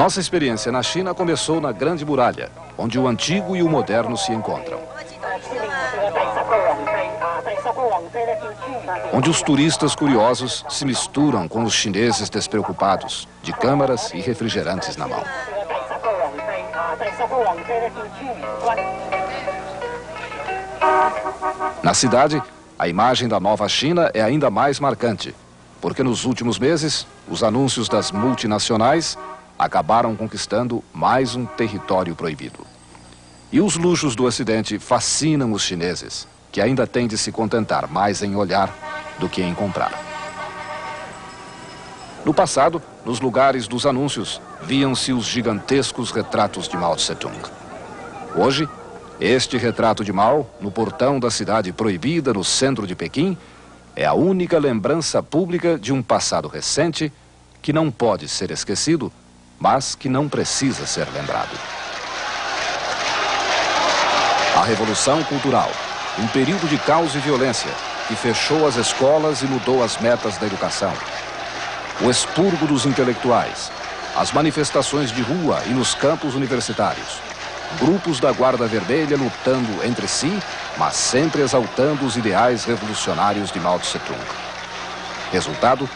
Nossa experiência na China começou na Grande Muralha, onde o antigo e o moderno se encontram. Onde os turistas curiosos se misturam com os chineses despreocupados, de câmaras e refrigerantes na mão. Na cidade, a imagem da nova China é ainda mais marcante, porque nos últimos meses, os anúncios das multinacionais acabaram conquistando mais um território proibido. E os luxos do Ocidente fascinam os chineses, que ainda têm de se contentar mais em olhar do que em comprar. No passado, nos lugares dos anúncios, viam-se os gigantescos retratos de Mao Tse-tung. Hoje, este retrato de Mao, no portão da cidade proibida no centro de Pequim, é a única lembrança pública de um passado recente que não pode ser esquecido, mas que não precisa ser lembrado. A Revolução Cultural, um período de caos e violência que fechou as escolas e mudou as metas da educação. O expurgo dos intelectuais, as manifestações de rua e nos campos universitários. Grupos da Guarda Vermelha lutando entre si, mas sempre exaltando os ideais revolucionários de Mao Tse-tung. Resultado,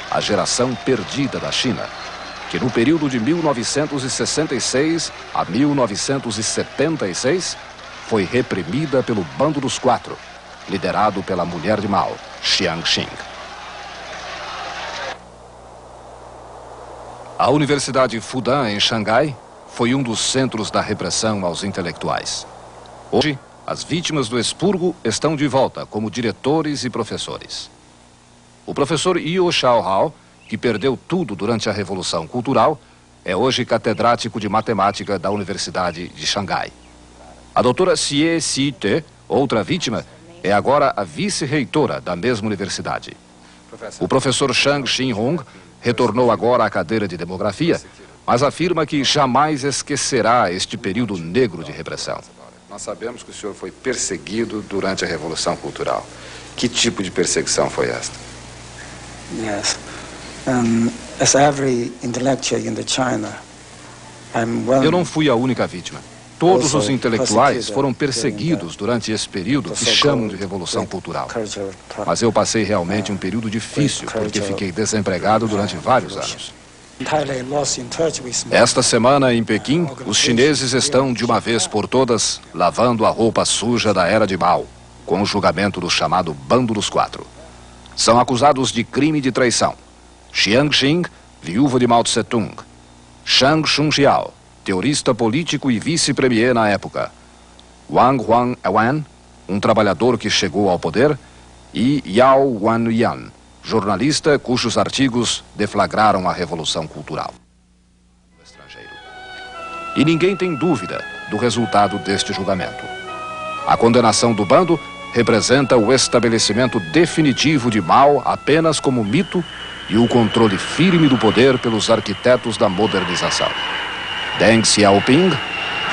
a geração perdida da China, que no período de 1966 a 1976 foi reprimida pelo Bando dos Quatro, liderado pela mulher de Mao, Chiang Xing. A Universidade Fudan, em Xangai, foi um dos centros da repressão aos intelectuais. Hoje, as vítimas do expurgo estão de volta como diretores e professores. O professor Yu Xiaohao, que perdeu tudo durante a Revolução Cultural, é hoje catedrático de matemática da Universidade de Xangai. A doutora Xie Si-te, outra vítima, é agora a vice-reitora da mesma universidade. O professor Shang Xinhong retornou agora à cadeira de demografia, mas afirma que jamais esquecerá este período negro de repressão. Nós sabemos que o senhor foi perseguido durante a Revolução Cultural. Que tipo de perseguição foi esta? Yes. As every intellectual in China, Eu não fui a única vítima. Todos os intelectuais foram perseguidos durante esse período que chamam de Revolução Cultural. Mas eu passei realmente um período difícil, porque fiquei desempregado durante vários anos. Esta semana, em Pequim, os chineses estão, de uma vez por todas, lavando a roupa suja da era de Mao, com o julgamento do chamado Bando dos Quatro. São acusados de crime de traição Chiang Xing, viúva de Mao Tse-tung; Shang Chunxiao, teorista político e vice-premier na época; Wang Huang-wen, um trabalhador que chegou ao poder; e Yao Wanyan, jornalista cujos artigos deflagraram a Revolução Cultural. E ninguém tem dúvida do resultado deste julgamento. A condenação do bando representa o estabelecimento definitivo de Mao apenas como mito e o controle firme do poder pelos arquitetos da modernização. Deng Xiaoping,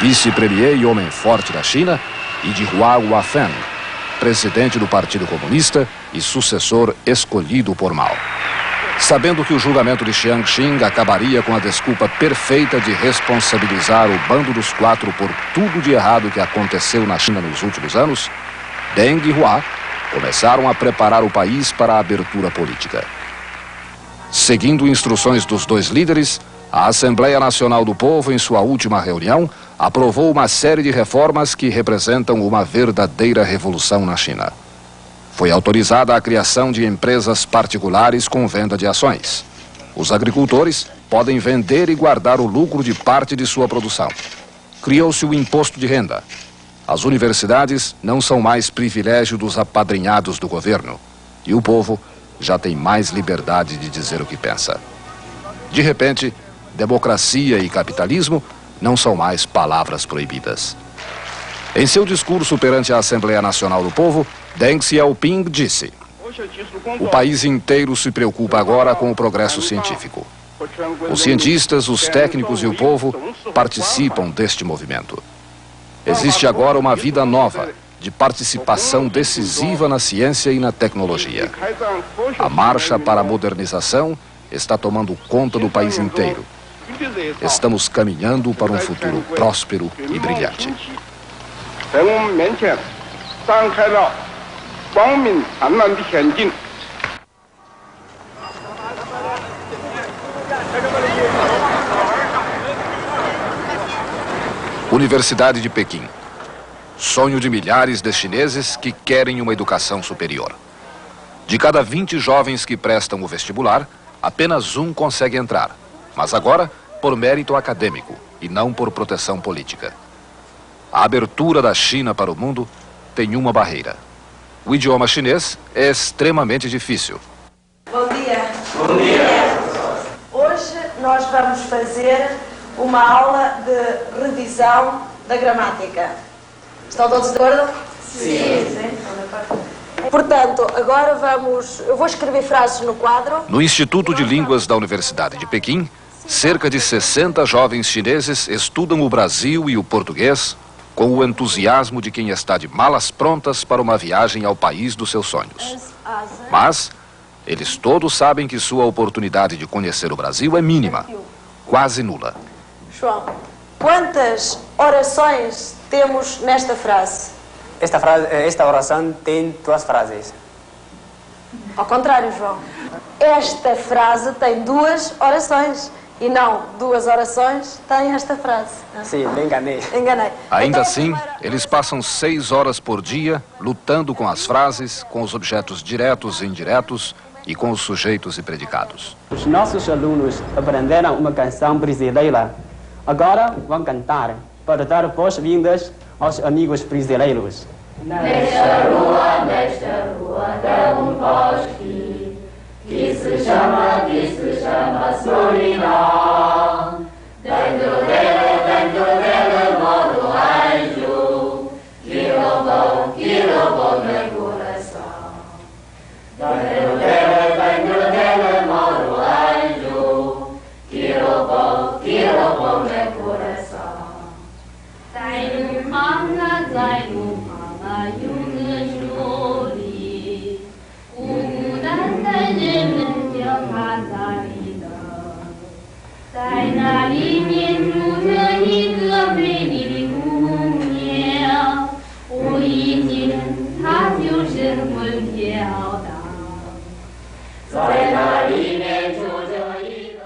vice-premier e homem forte da China, e de Hua Guofeng, presidente do Partido Comunista e sucessor escolhido por Mao. Sabendo que o julgamento de Chiang Xing acabaria com a desculpa perfeita de responsabilizar o Bando dos Quatro por tudo de errado que aconteceu na China nos últimos anos, Deng e Hua começaram a preparar o país para a abertura política. Seguindo instruções dos dois líderes, a Assembleia Nacional do Povo, em sua última reunião, aprovou uma série de reformas que representam uma verdadeira revolução na China. Foi autorizada a criação de empresas particulares com venda de ações. Os agricultores podem vender e guardar o lucro de parte de sua produção. Criou-se o imposto de renda. As universidades não são mais privilégio dos apadrinhados do governo. E o povo já tem mais liberdade de dizer o que pensa. De repente, democracia e capitalismo não são mais palavras proibidas. Em seu discurso perante a Assembleia Nacional do Povo, Deng Xiaoping disse: "O país inteiro se preocupa agora com o progresso científico. Os cientistas, os técnicos e o povo participam deste movimento. Existe agora uma vida nova, de participação decisiva na ciência e na tecnologia. A marcha para a modernização está tomando conta do país inteiro. Estamos caminhando para um futuro próspero e brilhante. Universidade de Pequim. Sonho de milhares de chineses que querem uma educação superior. De cada 20 jovens que prestam o vestibular, apenas um consegue entrar. Mas agora, por mérito acadêmico e não por proteção política. A abertura da China para o mundo tem uma barreira. O idioma chinês é extremamente difícil. Bom dia. Bom dia. Hoje nós vamos fazer uma aula de revisão da gramática. Estão todos de acordo? Sim. Sim. Portanto, agora eu vou escrever frases no quadro. No Instituto de Línguas da Universidade de Pequim, cerca de 60 jovens chineses estudam o Brasil e o português com o entusiasmo de quem está de malas prontas para uma viagem ao país dos seus sonhos. Mas eles todos sabem que sua oportunidade de conhecer o Brasil é mínima, quase nula. João, quantas orações temos nesta frase? Esta oração tem duas frases. Ao contrário, João. Esta frase tem duas orações. E não, duas orações tem esta frase. Sim, me enganei. Enganei. Ainda assim, eles passam 6 horas por dia lutando com as frases, com os objetos diretos e indiretos e com os sujeitos e predicados. Os nossos alunos aprenderam uma canção brasileira. Agora vão cantar para dar boas-vindas aos amigos brasileiros. Nesta rua tem bosque que se chama solidão. Dentro dele mora um anjo que roubou meu coração. Dentro dele mora um anjo que roubou meu coração. Sai no mana,永远说里，孤单的人们叫他在里头，在那里面住着一个美丽的姑娘，我一见她就神魂飘荡，在那里面住着一个。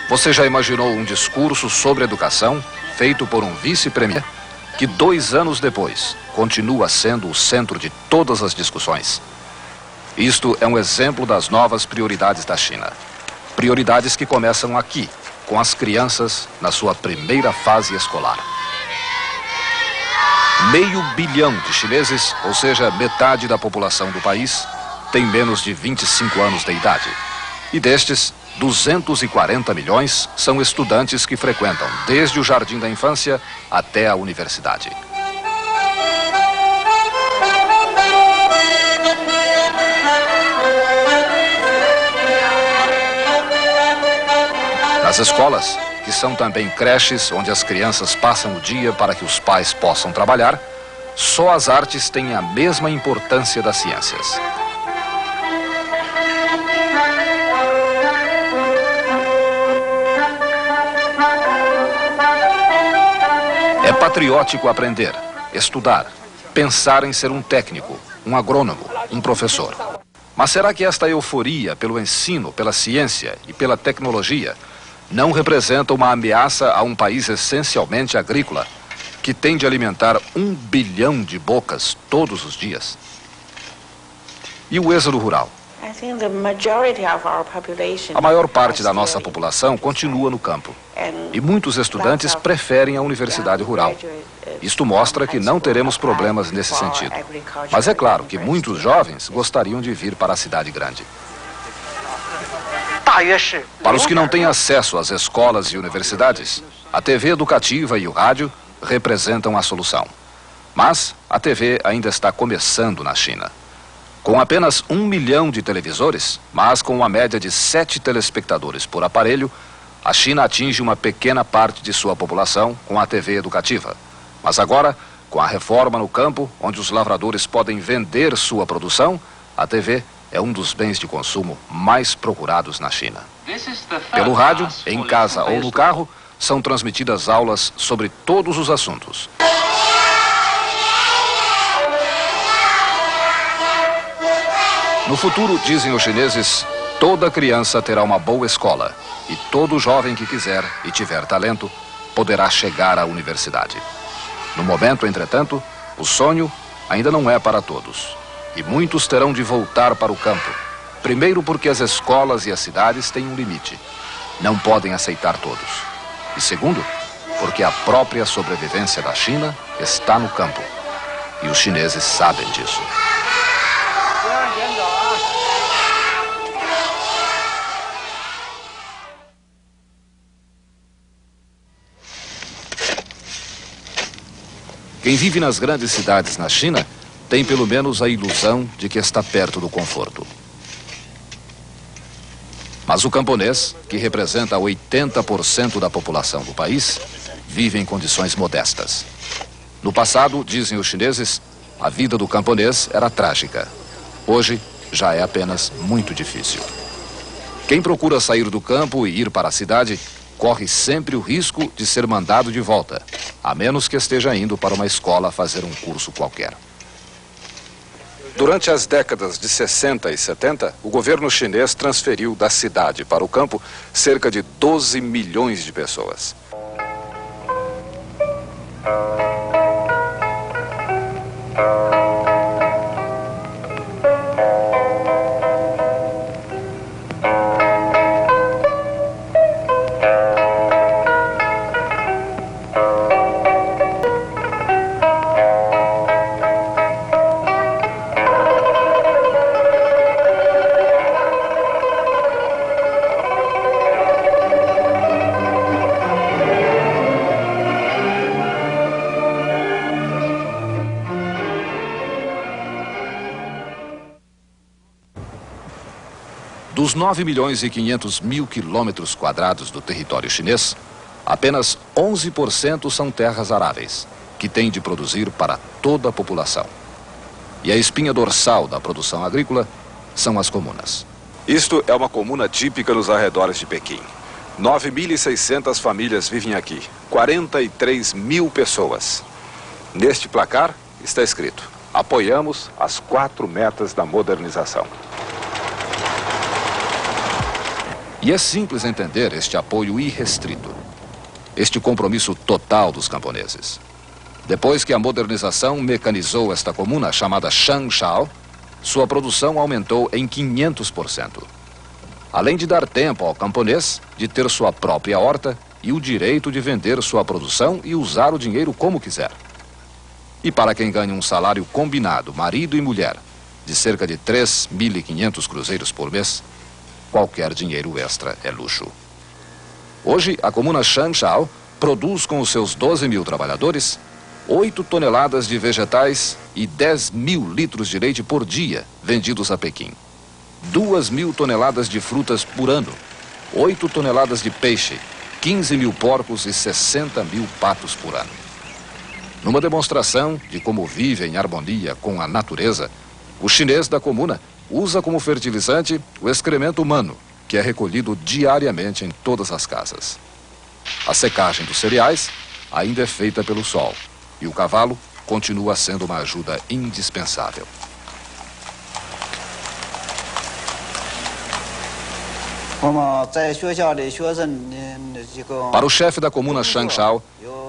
Você já imaginou um discurso sobre educação feito por um vice-premier que 2 anos depois continua sendo o centro de todas as discussões? Isto é um exemplo das novas prioridades da China. Prioridades que começam aqui, com as crianças na sua primeira fase escolar. 500 milhões de chineses, ou seja, metade da população do país, tem menos de 25 anos de idade. E destes, 240 milhões são estudantes que frequentam desde o jardim da infância até a universidade. Nas escolas, que são também creches onde as crianças passam o dia para que os pais possam trabalhar, só as artes têm a mesma importância das ciências. É patriótico aprender, estudar, pensar em ser um técnico, um agrônomo, um professor. Mas será que esta euforia pelo ensino, pela ciência e pela tecnologia não representa uma ameaça a um país essencialmente agrícola, que tem de alimentar 1 bilhão de bocas todos os dias? E o êxodo rural? A maior parte da nossa população continua no campo. E muitos estudantes preferem a universidade rural. Isto mostra que não teremos problemas nesse sentido. Mas é claro que muitos jovens gostariam de vir para a cidade grande. Para os que não têm acesso às escolas e universidades, a TV educativa e o rádio representam a solução. Mas a TV ainda está começando na China. Com apenas 1 milhão de televisores, mas com uma média de 7 telespectadores por aparelho, a China atinge uma pequena parte de sua população com a TV educativa. Mas agora, com a reforma no campo, onde os lavradores podem vender sua produção, a TV é um dos bens de consumo mais procurados na China. Pelo rádio, em casa ou no carro, são transmitidas aulas sobre todos os assuntos. No futuro, dizem os chineses, toda criança terá uma boa escola e todo jovem que quiser e tiver talento poderá chegar à universidade. No momento, entretanto, o sonho ainda não é para todos e muitos terão de voltar para o campo. Primeiro porque as escolas e as cidades têm um limite. Não podem aceitar todos. E segundo, porque a própria sobrevivência da China está no campo. E os chineses sabem disso. Quem vive nas grandes cidades na China tem pelo menos a ilusão de que está perto do conforto. Mas o camponês, que representa 80% da população do país, vive em condições modestas. No passado, dizem os chineses, a vida do camponês era trágica. Hoje, já é apenas muito difícil. Quem procura sair do campo e ir para a cidade, corre sempre o risco de ser mandado de volta, a menos que esteja indo para uma escola fazer um curso qualquer. Durante as décadas de 60 e 70, o governo chinês transferiu da cidade para o campo cerca de 12 milhões de pessoas. Dos 9 milhões e 500 mil quilômetros quadrados do território chinês, apenas 11% são terras aráveis, que têm de produzir para toda a população. E a espinha dorsal da produção agrícola são as comunas. Isto é uma comuna típica nos arredores de Pequim. 9.600 famílias vivem aqui, 43 mil pessoas. Neste placar está escrito: apoiamos as 4 metas da modernização. E é simples entender este apoio irrestrito, este compromisso total dos camponeses. Depois que a modernização mecanizou esta comuna chamada Shangshao, sua produção aumentou em 500%. Além de dar tempo ao camponês de ter sua própria horta e o direito de vender sua produção e usar o dinheiro como quiser. E para quem ganha um salário combinado, marido e mulher, de cerca de 3.500 cruzeiros por mês, qualquer dinheiro extra é luxo. Hoje, a comuna Shangshao produz com os seus 12 mil trabalhadores 8 toneladas de vegetais e 10 mil litros de leite por dia vendidos a Pequim. 2.000 toneladas de frutas por ano, 8 toneladas de peixe, 15 mil porcos e 60 mil patos por ano. Numa demonstração de como vive em harmonia com a natureza, o chinês da comuna usa como fertilizante o excremento humano, que é recolhido diariamente em todas as casas. A secagem dos cereais ainda é feita pelo sol, e o cavalo continua sendo uma ajuda indispensável. Para o chefe da comuna Shangshao,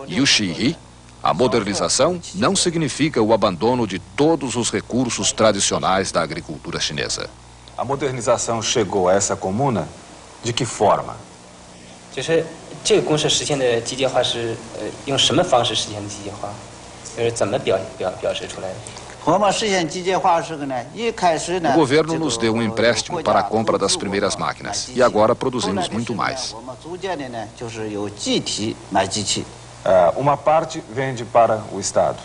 Yu Shihi, a modernização não significa o abandono de todos os recursos tradicionais da agricultura chinesa. A modernização chegou a essa comuna de que forma? 就是这个公式实现的机械化是用什么方式实现的机械化？就是怎么表示出来的？ O governo nos deu um empréstimo para a compra das primeiras máquinas e agora produzimos muito mais. Uma parte vende para o Estado,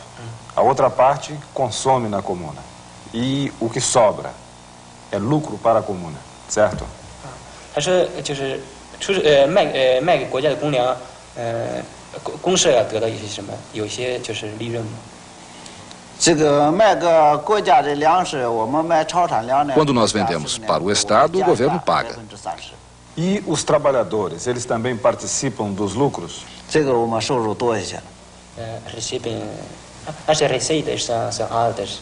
a outra parte consome na comuna. E o que sobra é lucro para a comuna, certo? 他说就是卖给国家的公粮，公社要得到一些什么？有一些就是利润吗？ Quando nós vendemos para o Estado, o governo paga. E os trabalhadores, eles também participam dos lucros? 这个我们收入多一些。 recebem. As receitas são altas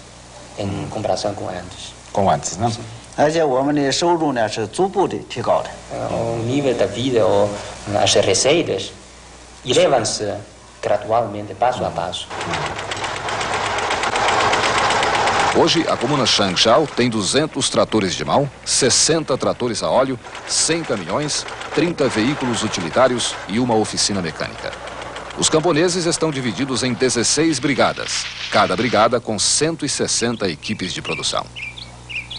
em comparação com antes. Com antes, né? 而且我们的收入呢是逐步的提高的。 O nível da vida, ou as receitas, elevam-se gradualmente, passo a passo. Hoje, a comuna Changchao tem 200 tratores de mão, 60 tratores a óleo, 100 caminhões, 30 veículos utilitários e uma oficina mecânica. Os camponeses estão divididos em 16 brigadas, cada brigada com 160 equipes de produção.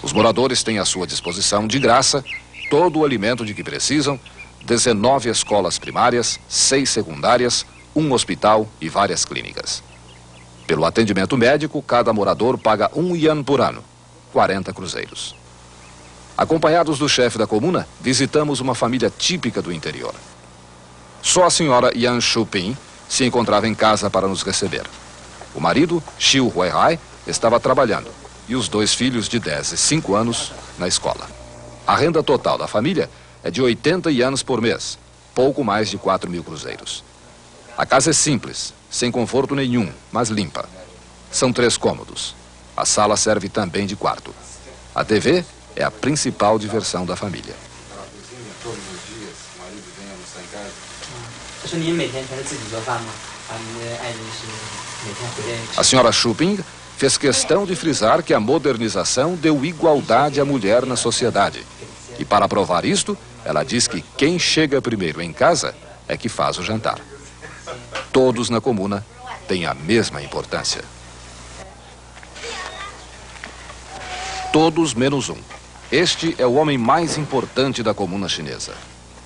Os moradores têm à sua disposição, de graça, todo o alimento de que precisam, 19 escolas primárias, 6 secundárias, um hospital e várias clínicas. Pelo atendimento médico, cada morador paga 1 yuan por ano, 40 cruzeiros. Acompanhados do chefe da comuna, visitamos uma família típica do interior. Só a senhora Yan Shuping se encontrava em casa para nos receber. O marido, Xiu Huihai, estava trabalhando e os 2 filhos de 10 e 5 anos na escola. A renda total da família é de 80 yuans por mês, pouco mais de 4.000 cruzeiros. A casa é simples, sem conforto nenhum, mas limpa. São 3 cômodos. A sala serve também de quarto. A TV é a principal diversão da família. A senhora Shuping fez questão de frisar que a modernização deu igualdade à mulher na sociedade. E para provar isto, ela diz que quem chega primeiro em casa é que faz o jantar. Todos na comuna têm a mesma importância. Todos menos um. Este é o homem mais importante da comuna chinesa,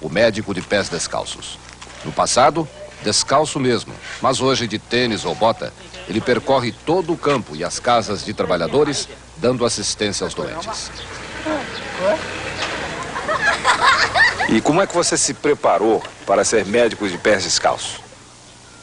o médico de pés descalços. No passado, descalço mesmo, mas hoje de tênis ou bota, ele percorre todo o campo e as casas de trabalhadores, dando assistência aos doentes. E como é que você se preparou para ser médico de pés descalços?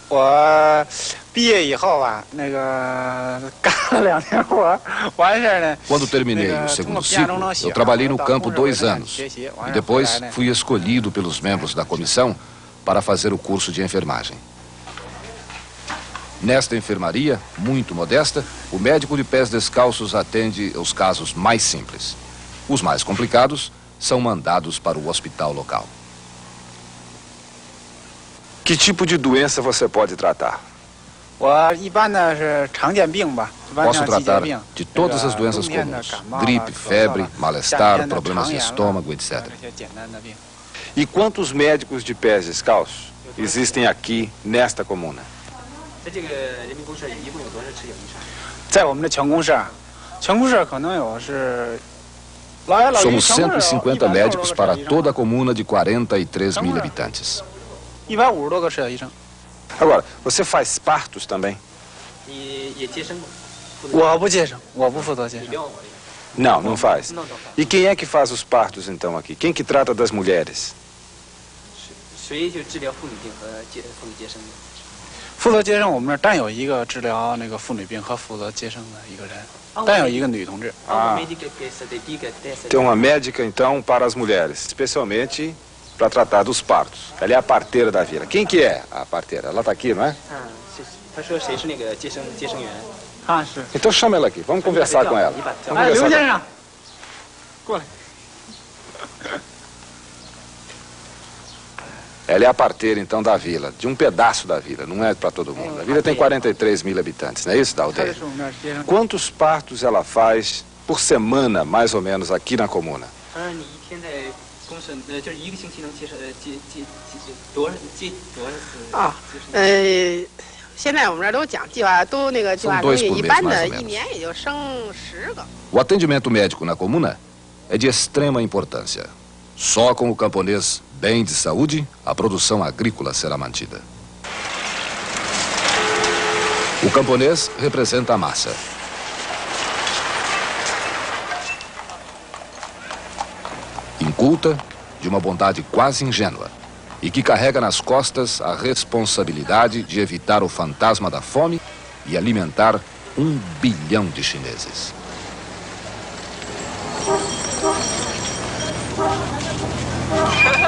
我毕业以后吧，那个干了2年活，完事儿呢。 Quando terminei o segundo ciclo, eu trabalhei no campo 2 anos. E depois fui escolhido pelos membros da comissão para fazer o curso de enfermagem. Nesta enfermaria, muito modesta, o médico de pés descalços atende os casos mais simples. Os mais complicados são mandados para o hospital local. Que tipo de doença você pode tratar? 我一般呢是常见病吧，一般 Posso 像季节 tratar 病 de todas as doenças comuns: gripe, febre, mal-estar, problemas de estômago, etc. 这些简单的病。 E quantos médicos de pés descalços existem aqui nesta comuna? 在我们的全公社，全公社可能有是。 Somos 150 médicos para toda a comuna de 43 mil habitantes. 150多个舍医生。 Agora, você faz partos também? 我不接生，我不负责接生。 Não, não faz. E quem é que faz os partos então aqui? Quem que trata das mulheres? 谁就治疗妇女病和妇女接生的？ 负责接生，我们那儿单有一个治疗那个妇女病和负责接生的一个人，单有一个女同志。 Tem uma médica então para as mulheres, especialmente para tratar dos partos. Ela é a parteira da vila. Quem que é a parteira? Ela está aqui, não é? 他说谁是那个接生员？ 啊，是。 Então chama ela aqui, vamos conversar com ela. Vamos 哎，刘 conversar 先生，过来。 Ela é a parteira, então, da vila, de um pedaço da vila, não é para todo mundo. A vila tem 43 mil habitantes, não é isso, da 他 aldeia? 是我们那儿接生。 Quantos partos ela faz por semana, mais ou menos, aqui na comuna? 他说你一天在公社，就是一个星期能接多少次？啊，现在我们这儿都讲计划，都那个计划 São 2 生育， por 一 mês, 般 mais 的 ou 一 menos. 年也就生10个。 O atendimento médico na comuna é de extrema importância. Só com o camponês bem de saúde, a produção agrícola será mantida. O camponês representa a massa. Inculta, de uma bondade quase ingênua, e que carrega nas costas a responsabilidade de evitar o fantasma da fome e alimentar 1 bilhão de chineses. Ha ha!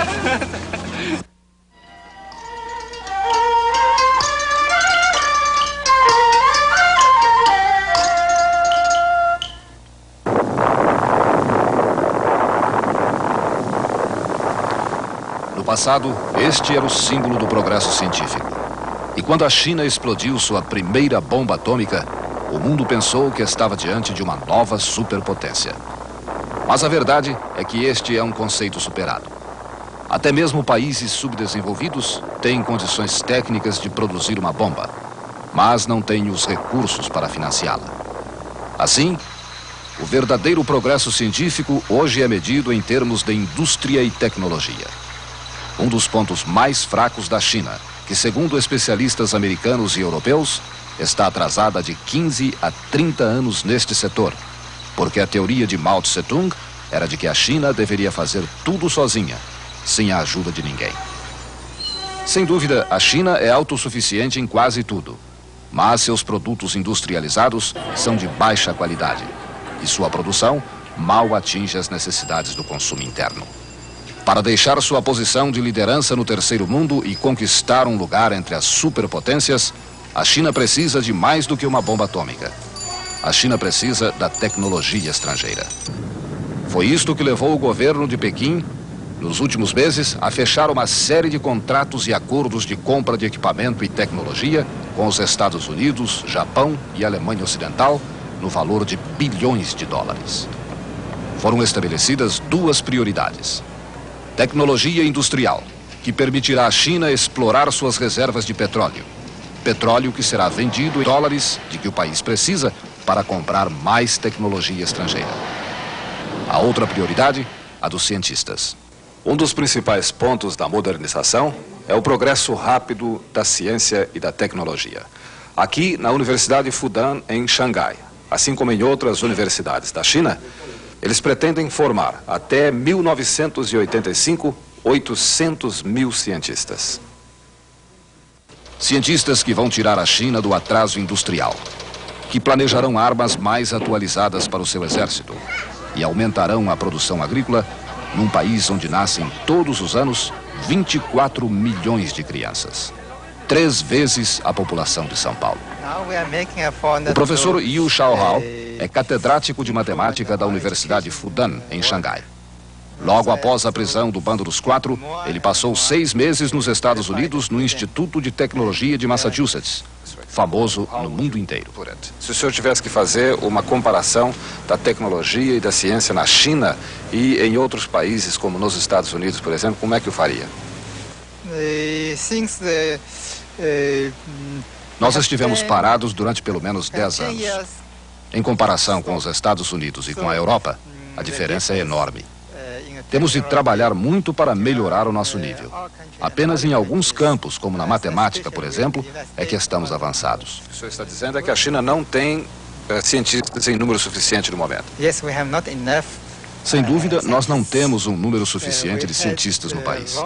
No passado, este era o símbolo do progresso científico. E quando a China explodiu sua primeira bomba atômica, o mundo pensou que estava diante de uma nova superpotência. Mas a verdade é que este é um conceito superado. Até mesmo países subdesenvolvidos têm condições técnicas de produzir uma bomba, mas não têm os recursos para financiá-la. Assim, o verdadeiro progresso científico hoje é medido em termos de indústria e tecnologia. Um dos pontos mais fracos da China, que segundo especialistas americanos e europeus, está atrasada de 15 a 30 anos neste setor, porque a teoria de Mao Tse-tung era de que a China deveria fazer tudo sozinha, sem a ajuda de ninguém. Sem dúvida, a China é autossuficiente em quase tudo, mas seus produtos industrializados são de baixa qualidade e sua produção mal atinge as necessidades do consumo interno. Para deixar sua posição de liderança no terceiro mundo e conquistar um lugar entre as superpotências, a China precisa de mais do que uma bomba atômica. A China precisa da tecnologia estrangeira. Foi isto que levou o governo de Pequim, nos últimos meses, a fechar uma série de contratos e acordos de compra de equipamento e tecnologia com os Estados Unidos, Japão e Alemanha Ocidental, no valor de bilhões de dólares. Foram estabelecidas duas prioridades: tecnologia industrial, que permitirá à China explorar suas reservas de petróleo. Petróleo que será vendido em dólares de que o país precisa para comprar mais tecnologia estrangeira. A outra prioridade, a dos cientistas. Um dos principais pontos da modernização é o progresso rápido da ciência e da tecnologia. Aqui, na Universidade Fudan, em Xangai, assim como em outras universidades da China, eles pretendem formar, até 1985, 800 mil cientistas. Cientistas que vão tirar a China do atraso industrial, que planejarão armas mais atualizadas para o seu exército e aumentarão a produção agrícola num país onde nascem todos os anos 24 milhões de crianças. 3 vezes a população de São Paulo. O professor Yu Shaohao é catedrático de matemática da Universidade Fudan, em Xangai. Logo após a prisão do Bando dos Quatro, ele passou 6 meses nos Estados Unidos no Instituto de Tecnologia de Massachusetts, famoso no mundo inteiro. Se o senhor tivesse que fazer uma comparação da tecnologia e da ciência na China e em outros países, como nos Estados Unidos, por exemplo, como é que o faria? Nós estivemos parados durante pelo menos 10 anos. Em comparação com os Estados Unidos e com a Europa, a diferença é enorme. Temos de trabalhar muito para melhorar o nosso nível. Apenas em alguns campos, como na matemática, por exemplo, é que estamos avançados. O que o senhor está dizendo é que a China não tem cientistas em número suficiente no momento. Sem dúvida, nós não temos um número suficiente de cientistas no país.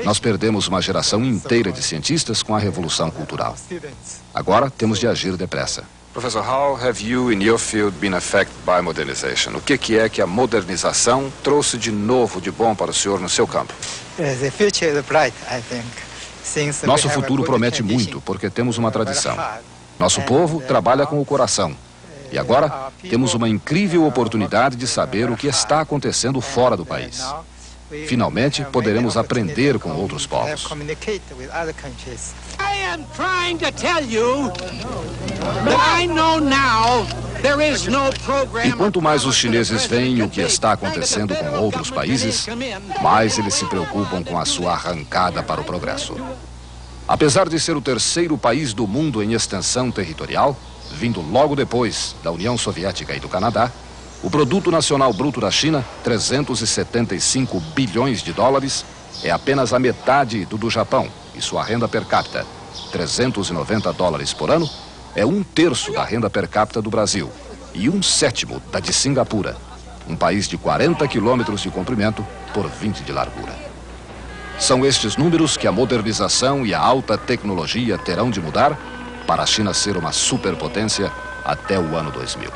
Nós perdemos uma geração inteira de cientistas com a Revolução Cultural. Agora temos de agir depressa. Professor, how have you in your field been affected by modernization? O que é que a modernização trouxe de novo, de bom para o senhor no seu campo? Nosso futuro promete muito, porque temos uma tradição. Nosso povo trabalha com o coração. E agora temos uma incrível oportunidade de saber o que está acontecendo fora do país. Finalmente, poderemos aprender com outros povos. E quanto mais os chineses veem o que está acontecendo com outros países, mais eles se preocupam com a sua arrancada para o progresso. Apesar de ser o terceiro país do mundo em extensão territorial, vindo logo depois da União Soviética e do Canadá, o Produto Nacional Bruto da China, 375 bilhões de dólares, é apenas a metade do Japão, e sua renda per capita, 390 dólares por ano, é 1/3 da renda per capita do Brasil e 1/7 da de Singapura, um país de 40 quilômetros de comprimento por 20 de largura. São estes números que a modernização e a alta tecnologia terão de mudar para a China ser uma superpotência até o ano 2000.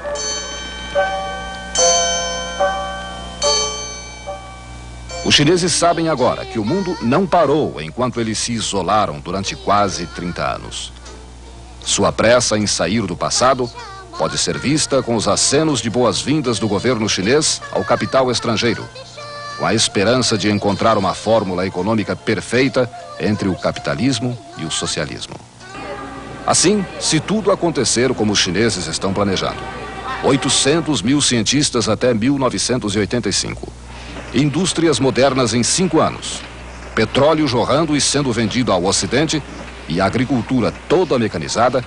Os chineses sabem agora que o mundo não parou enquanto eles se isolaram durante quase 30 anos. Sua pressa em sair do passado pode ser vista com os acenos de boas-vindas do governo chinês ao capital estrangeiro, com a esperança de encontrar uma fórmula econômica perfeita entre o capitalismo e o socialismo. Assim, se tudo acontecer como os chineses estão planejando, 800 mil cientistas até 1985, indústrias modernas em 5 anos, petróleo jorrando e sendo vendido ao Ocidente e a agricultura toda mecanizada,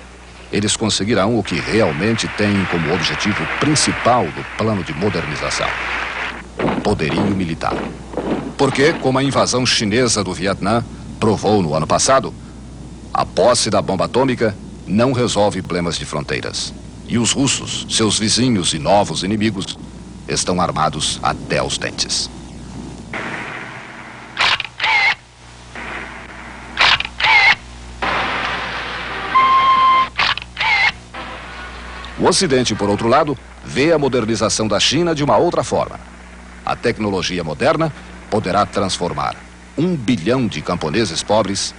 eles conseguirão o que realmente têm como objetivo principal do plano de modernização: poderio militar. Porque, como a invasão chinesa do Vietnã provou no ano passado, a posse da bomba atômica não resolve problemas de fronteiras. E os russos, seus vizinhos e novos inimigos, estão armados até os dentes. O Ocidente, por outro lado, vê a modernização da China de uma outra forma. A tecnologia moderna poderá transformar 1 bilhão de camponeses pobres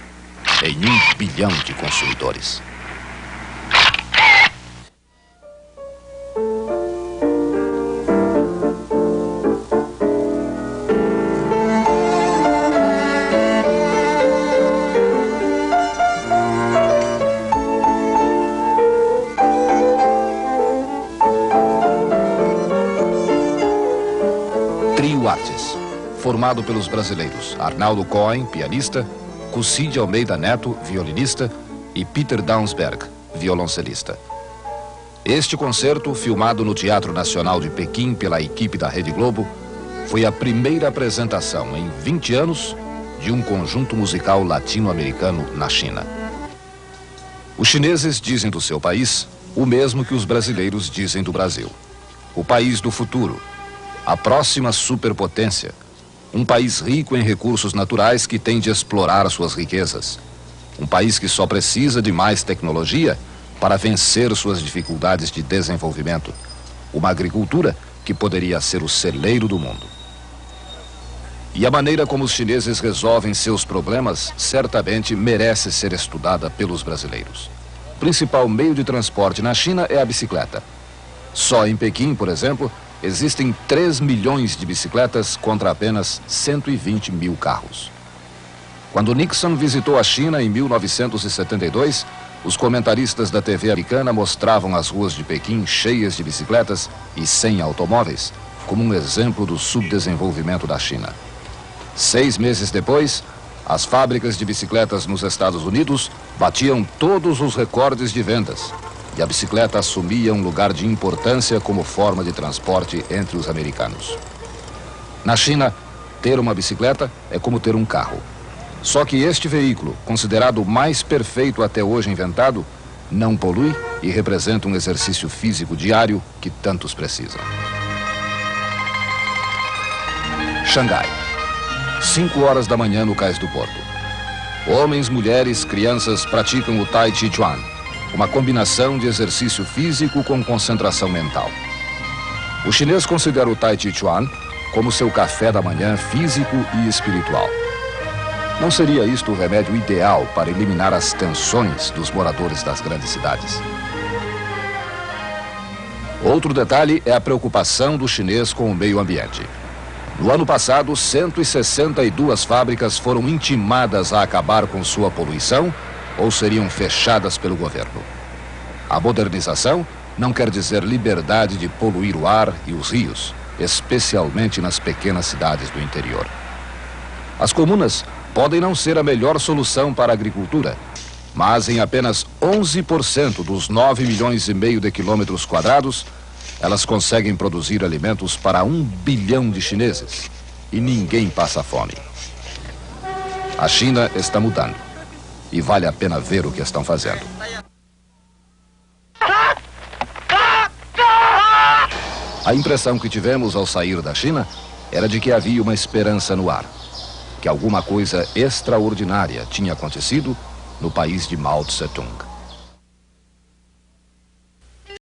em 1 bilhão de consumidores. Trio Artes, formado pelos brasileiros Arnaldo Cohen, pianista, Cucide Almeida Neto, violinista, e Peter Downsberg, violoncelista. Este concerto, filmado no Teatro Nacional de Pequim pela equipe da Rede Globo, foi a primeira apresentação em 20 anos de um conjunto musical latino-americano na China. Os chineses dizem do seu país o mesmo que os brasileiros dizem do Brasil: o país do futuro, a próxima superpotência, um país rico em recursos naturais que tem de explorar suas riquezas, um país que só precisa de mais tecnologia para vencer suas dificuldades de desenvolvimento, uma agricultura que poderia ser o celeiro do mundo. E a maneira como os chineses resolvem seus problemas certamente merece ser estudada pelos brasileiros. O principal meio de transporte na China é a bicicleta. Só em Pequim, por exemplo, existem 3 milhões de bicicletas contra apenas 120 mil carros. Quando Nixon visitou a China em 1972, os comentaristas da TV americana mostravam as ruas de Pequim cheias de bicicletas e sem automóveis, como um exemplo do subdesenvolvimento da China. 6 meses depois, as fábricas de bicicletas nos Estados Unidos batiam todos os recordes de vendas, e a bicicleta assumia um lugar de importância como forma de transporte entre os americanos. Na China, ter uma bicicleta é como ter um carro. Só que este veículo, considerado o mais perfeito até hoje inventado, não polui e representa um exercício físico diário que tantos precisam. Xangai. 5 horas da manhã no Cais do Porto. Homens, mulheres, crianças praticam o Tai Chi Chuan, uma combinação de exercício físico com concentração mental. O chinês considera o Tai Chi Chuan como seu café da manhã físico e espiritual. Não seria isto o remédio ideal para eliminar as tensões dos moradores das grandes cidades? Outro detalhe é a preocupação do chinês com o meio ambiente. No ano passado, 162 fábricas foram intimadas a acabar com sua poluição ou seriam fechadas pelo governo. A modernização não quer dizer liberdade de poluir o ar e os rios, especialmente nas pequenas cidades do interior. As comunas podem não ser a melhor solução para a agricultura, mas em apenas 11% dos 9 milhões e meio de quilômetros quadrados, elas conseguem produzir alimentos para 1 bilhão de chineses e ninguém passa fome. A China está mudando e vale a pena ver o que estão fazendo. A impressão que tivemos ao sair da China era de que havia uma esperança no ar, que alguma coisa extraordinária tinha acontecido no país de Mao Tse-tung.